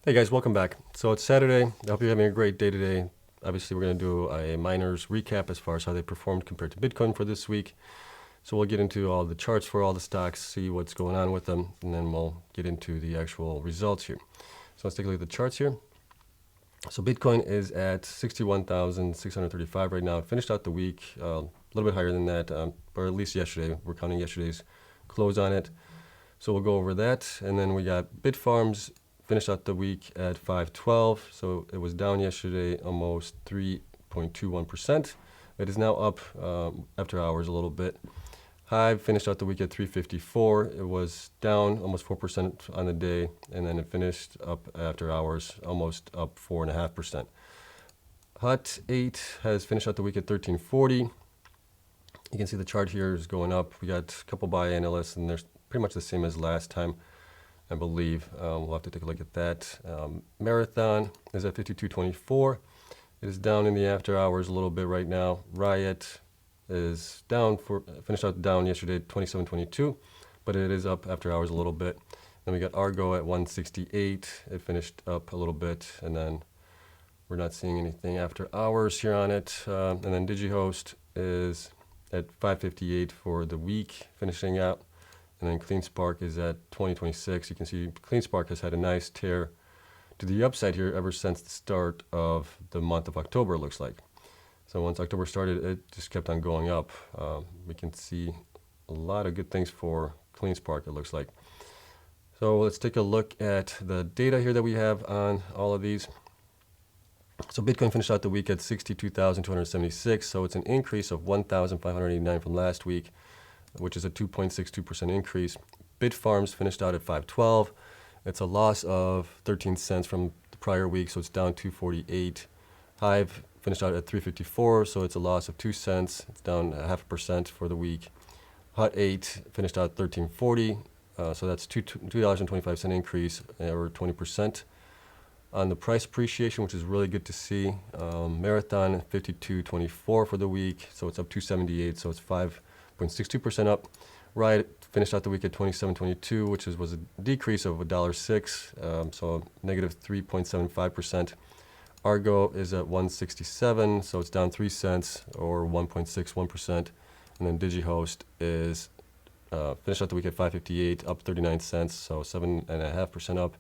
Hey guys, welcome back. So it's Saturday. I hope you're having a great day today. Obviously, we're going to do a miners recap as far as how they performed compared to Bitcoin for this week. So we'll get into all the charts for all the stocks, see what's going on with them, and then we'll get into the actual results here. So let's take a look at the charts here. So Bitcoin is at 61,635 right now. It finished out the week a little bit higher than that, or at least yesterday. We're counting yesterday's close on it. So we'll go over that. And then we got Bitfarms finished out the week at 512. So it was down yesterday almost 3.21%. It is now up after hours a little bit. Hive finished out the week at 354. It was down almost 4% on the day, and then it finished up after hours, almost up 4.5%. Hut 8 has finished out the week at 1340. You can see the chart here is going up. We got a couple buy analysts, and they're pretty much the same as last time, I believe. We'll have to take a look at that. Marathon is at 5224. It is down in the after hours a little bit right now. Riot is down finished out down yesterday at 2722, but it is up after hours a little bit. Then we got Argo at 168. It finished up a little bit, and then we're not seeing anything after hours here on it. And then Digihost is at 558 for the week, finishing out. And then Cleanspark is at 2026. You can see Cleanspark has had a nice tear to the upside here ever since the start of the month of October, it looks like. So once October started, it just kept on going up. We can see a lot of good things for Cleanspark, it looks like. So let's take a look at the data here that we have on all of these. So Bitcoin finished out the week at 62,276. So it's an increase of 1,589 from last week, which is a 2.62% increase. Bitfarms finished out at 512. It's a loss of 13 cents from the prior week, so it's down 248. Hive finished out at 354, so it's a loss of 2 cents. It's down 0.5% for the week. Hut 8 finished out at 1340, so that's $2.25 increase, or 20% on the price appreciation, which is really good to see. Marathon 52.24 for the week, so it's up 278, so it's 5.62% up. Riot finished out the week at 27.22, which was a decrease of $1.06, so negative 3.75%. Argo is at 167, so it's down 3 cents or 1.61%. And then Digihost is finished out the week at 558, up 39 cents, so 7.5% up.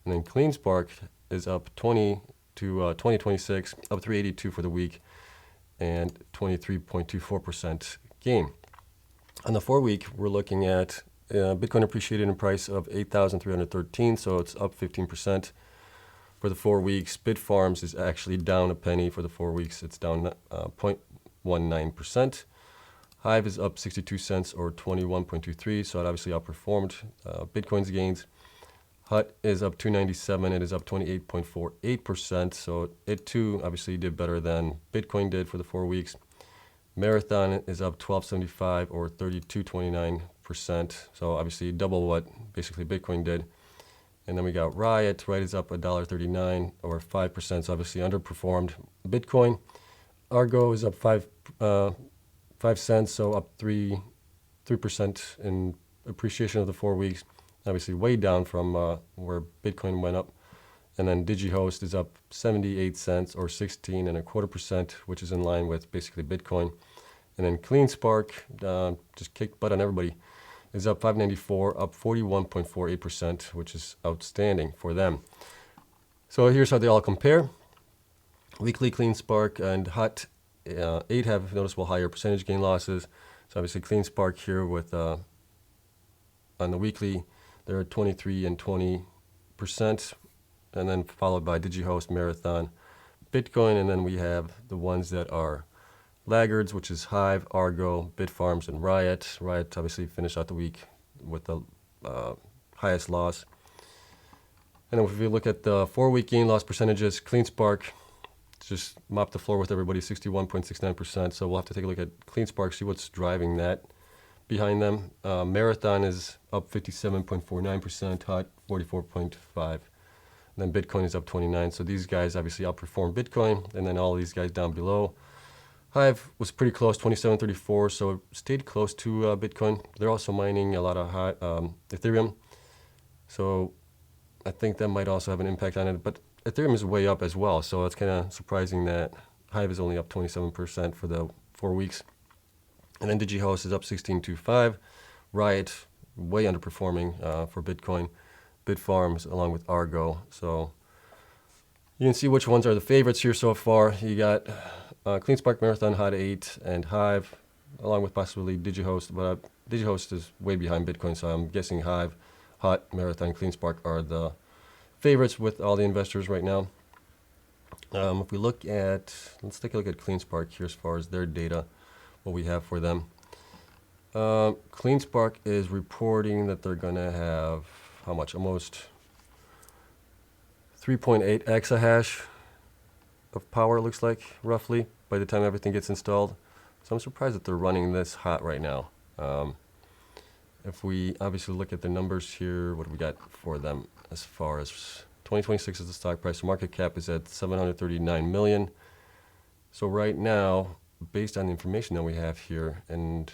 And then Cleanspark is up 20 to 2026, up 382 for the week, and 23.24% gain. On the 4-week, we're looking at Bitcoin appreciated in price of 8,313, so it's up 15%. For the 4 weeks, Bitfarms is actually down a penny for the 4 weeks. It's down 0.19%. Hive is up 62 cents or 21.23, so it obviously outperformed Bitcoin's gains. Hut is up 297. It is up 28.48%, so it too obviously did better than Bitcoin did for the 4 weeks. Marathon is up 1275 or 32.29%, so obviously double what basically Bitcoin did. And then we got Riot. Riot is up $1.39 or 5%, so obviously underperformed Bitcoin. Argo is up 5 cents, so up 3% in appreciation of the 4 weeks. Obviously way down from where Bitcoin went up. And then Digihost is up 78 cents or 16.25%, which is in line with basically Bitcoin. And then Cleanspark, just kicked butt on everybody, is up 594, up 41.48%, which is outstanding for them. So here's how they all compare. Weekly Cleanspark and Hut 8 have noticeable higher percentage gain losses. So obviously Cleanspark here with on the weekly, they're at 23 and 20%, and then followed by Digihost, Marathon, Bitcoin, and then we have the ones that are laggards, which is Hive, Argo, Bitfarms, and Riot. Riot obviously finished out the week with the highest loss. And then if we look at the 4-week gain loss percentages, Cleanspark just mopped the floor with everybody, 61.69%. So we'll have to take a look at Cleanspark, see what's driving that behind them. Marathon is up 57.49%, Hut 44.5%. Then Bitcoin is up 29. So these guys obviously outperformed Bitcoin, and then all these guys down below. Hive was pretty close, 27.34, so it stayed close to Bitcoin. They're also mining a lot of Ethereum. So I think that might also have an impact on it. But Ethereum is way up as well, so it's kind of surprising that Hive is only up 27% for the 4 weeks. And then Digihost is up 16.25. Riot, way underperforming for Bitcoin. Bitfarms, along with Argo. So you can see which ones are the favorites here so far. You got Cleanspark, Marathon, Hot 8, and Hive, along with possibly Digihost. But Digihost is way behind Bitcoin, so I'm guessing Hive, Hot, Marathon, Cleanspark are the favorites with all the investors right now. If we look at, let's take a look at Cleanspark here as far as their data, what we have for them. Cleanspark is reporting that they're going to have, how much? Almost 3.8 exahash of power, looks like, roughly, by the time everything gets installed. So I'm surprised that they're running this hot right now. If we obviously look at the numbers here, what do we got for them as far as 2026 is the stock price. Market cap is at 739 million. So right now, based on the information that we have here, and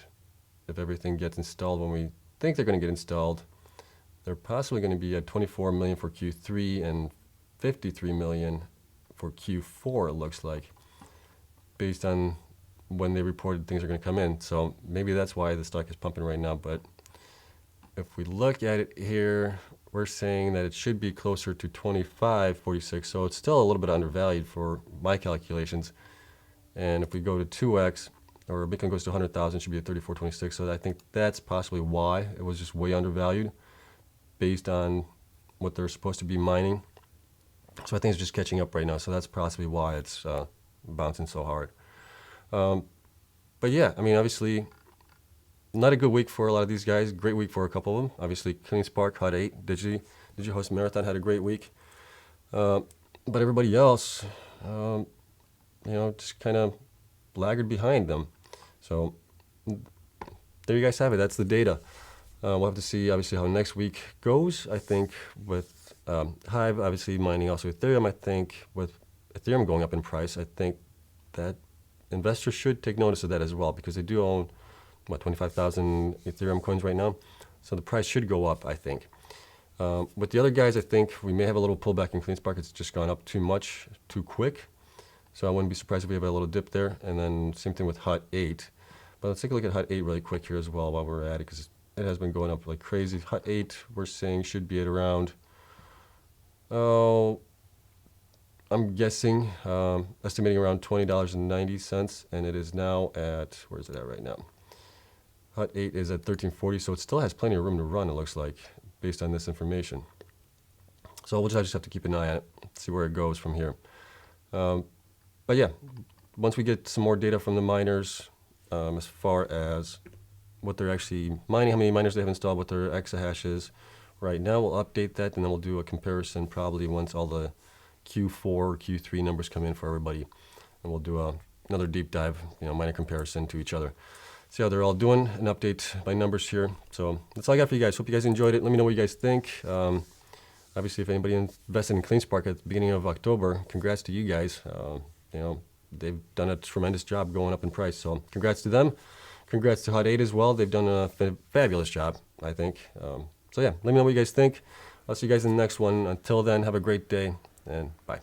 if everything gets installed when we think they're going to get installed, they're possibly going to be at 24 million for Q3 and 53 million for Q4, it looks like, based on when they reported things are going to come in. So maybe that's why the stock is pumping right now. But if we look at it here, we're saying that it should be closer to 25.46. So it's still a little bit undervalued for my calculations. And if we go to 2x, or Bitcoin goes to 100,000, it should be at 34.26. So I think that's possibly why it was just way undervalued based on what they're supposed to be mining. So I think it's just catching up right now. So that's possibly why it's bouncing so hard. But yeah, I mean, obviously, not a good week for a lot of these guys. Great week for a couple of them. Obviously, Cleanspark, Hot 8, Digihost, Marathon had a great week. But everybody else, just kind of lagged behind them. So there you guys have it. That's the data. We'll have to see, obviously, how next week goes. I think with Hive, obviously, mining also Ethereum. I think with Ethereum going up in price, I think that investors should take notice of that as well, because they do own, 25,000 Ethereum coins right now. So the price should go up, I think. With the other guys, I think we may have a little pullback in Cleanspark. It's just gone up too much, too quick. So I wouldn't be surprised if we have a little dip there. And then same thing with Hot 8. But let's take a look at Hot 8 really quick here as well while we're at it, because it has been going up like crazy. Hot 8, we're saying, should be at around, I'm guessing, estimating around $20.90. And it is now at, where is it at right now? Hot 8 is at 1340, so it still has plenty of room to run, it looks like, based on this information. So we'll just have to keep an eye on it, see where it goes from here. But yeah, once we get some more data from the miners, as far as what they're actually mining, how many miners they have installed, what their exahash is right now, we'll update that, and then we'll do a comparison probably once all the Q4 or Q3 numbers come in for everybody. And we'll do another deep dive, miner comparison to each other. See how they're all doing, and update my numbers here. So that's all I got for you guys. Hope you guys enjoyed it. Let me know what you guys think. Obviously, if anybody invested in Cleanspark at the beginning of October, congrats to you guys. They've done a tremendous job going up in price. So congrats to them. Congrats to Hot 8 as well. They've done a fabulous job, I think. So yeah, let me know what you guys think. I'll see you guys in the next one. Until then, have a great day, and bye.